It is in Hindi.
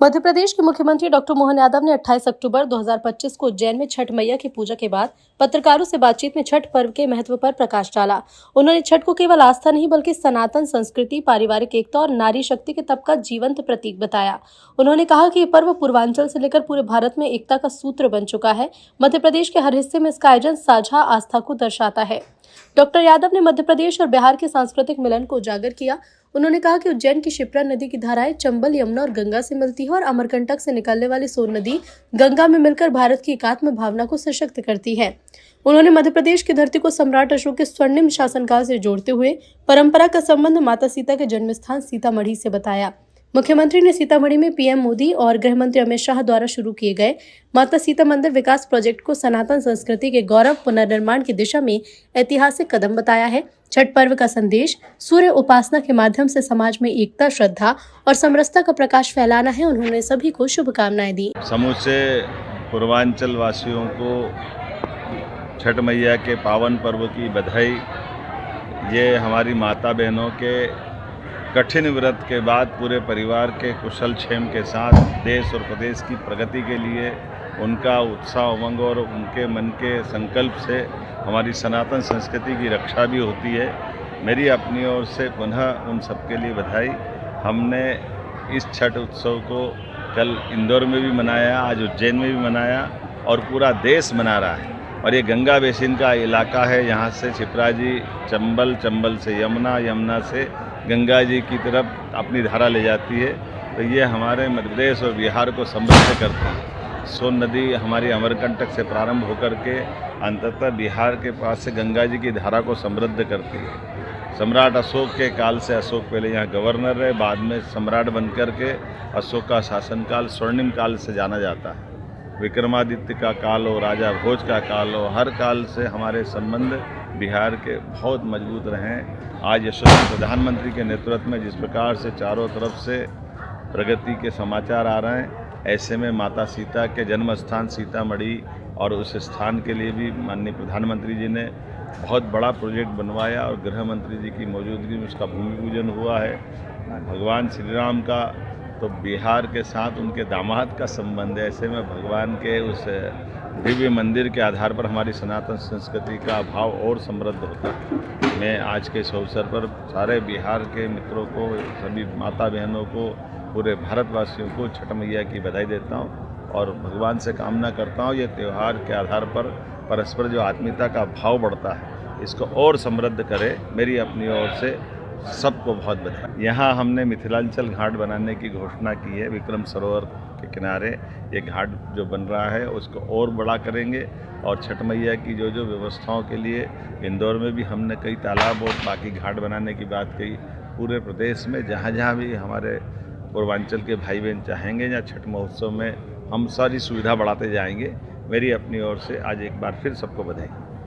मध्य प्रदेश के मुख्यमंत्री डॉक्टर मोहन यादव ने 28 अक्टूबर 2025 को उज्जैन में छठ मैया की पूजा के बाद पत्रकारों से बातचीत में छठ पर्व के महत्व पर प्रकाश डाला। उन्होंने छठ को केवल आस्था नहीं बल्कि सनातन संस्कृति, पारिवारिक एकता और नारी शक्ति के तप का जीवंत प्रतीक बताया। उन्होंने कहा कि ये पर्व पूर्वांचल से लेकर पूरे भारत में एकता का सूत्र बन चुका है। मध्य प्रदेश के हर हिस्से में इसका आयोजन साझा आस्था को दर्शाता है। डॉक्टर यादव ने मध्य प्रदेश और बिहार के सांस्कृतिक मिलन को उजागर किया। उन्होंने कहा कि उज्जैन की शिप्रा नदी की धाराएं चंबल, यमुना और गंगा से मिलती है और अमरकंटक से निकलने वाली सोन नदी गंगा में मिलकर भारत की एकात्म भावना को सशक्त करती है। उन्होंने मध्य प्रदेश की धरती को सम्राट अशोक के स्वर्णिम शासनकाल से जोड़ते हुए परंपरा का संबंध माता सीता के जन्म स्थान सीतामढ़ी से बताया। मुख्यमंत्री ने सीतामढ़ी में पीएम मोदी और गृह मंत्री अमित शाह द्वारा शुरू किए गए माता सीता मंदिर विकास प्रोजेक्ट को सनातन संस्कृति के गौरव पुनर्निर्माण की दिशा में ऐतिहासिक कदम बताया है। छठ पर्व का संदेश सूर्य उपासना के माध्यम से समाज में एकता, श्रद्धा और समरसता का प्रकाश फैलाना है। उन्होंने सभी को शुभकामनाएं दी। समूचे पूर्वांचल वासियों को छठ मैया के पावन पर्व की बधाई। ये हमारी माता बहनों के कठिन व्रत के बाद पूरे परिवार के कुशल क्षेम के साथ देश और प्रदेश की प्रगति के लिए उनका उत्साह, उमंग और उनके मन के संकल्प से हमारी सनातन संस्कृति की रक्षा भी होती है। मेरी अपनी ओर से पुनः उन सबके लिए बधाई। हमने इस छठ उत्सव को कल इंदौर में भी मनाया, आज उज्जैन में भी मनाया और पूरा देश मना रहा है। और ये गंगा बेसिन का इलाका है, यहाँ से शिप्रा जी चंबल, चंबल से यमुना, यमुना से गंगा जी की तरफ अपनी धारा ले जाती है। तो ये हमारे मध्य प्रदेश और बिहार को समृद्ध करती है। सोन नदी हमारी अमरकंटक से प्रारंभ होकर के अंततः बिहार के पास से गंगा जी की धारा को समृद्ध करती है। सम्राट अशोक के काल से, अशोक पहले यहाँ गवर्नर रहे, बाद में सम्राट बनकर के अशोक का शासनकाल स्वर्णिम काल से जाना जाता है। विक्रमादित्य का काल हो, राजा भोज का काल हो, हर काल से हमारे संबंध बिहार के बहुत मजबूत रहे हैं। आज यशस्वी प्रधानमंत्री के नेतृत्व में जिस प्रकार से चारों तरफ से प्रगति के समाचार आ रहे हैं, ऐसे में माता सीता के जन्म स्थान सीतामढ़ी और उस स्थान के लिए भी माननीय प्रधानमंत्री जी ने बहुत बड़ा प्रोजेक्ट बनवाया और गृह मंत्री जी की मौजूदगी में उसका भूमि पूजन हुआ है। भगवान श्री राम का तो बिहार के साथ उनके दामाद का संबंध है। ऐसे में भगवान के उस दिव्य मंदिर के आधार पर हमारी सनातन संस्कृति का भाव और समृद्ध होता है। मैं आज के इस अवसर पर सारे बिहार के मित्रों को, सभी माता बहनों को, पूरे भारतवासियों को छठ मैया की बधाई देता हूँ और भगवान से कामना करता हूँ ये त्यौहार के आधार पर परस्पर जो आत्मीयता का भाव बढ़ता है, इसको और समृद्ध करे। मेरी अपनी ओर से सबको बहुत बधाई। यहाँ हमने मिथिलांचल घाट बनाने की घोषणा की है। विक्रम सरोवर के किनारे ये घाट जो बन रहा है उसको और बड़ा करेंगे और छठ मैया की जो जो व्यवस्थाओं के लिए इंदौर में भी हमने कई तालाब और बाकी घाट बनाने की बात कही। पूरे प्रदेश में जहाँ जहाँ भी हमारे पूर्वांचल के भाई बहन चाहेंगे या छठ महोत्सव में हम सारी सुविधा बढ़ाते जाएंगे। मेरी अपनी ओर से आज एक बार फिर सबको बधाई।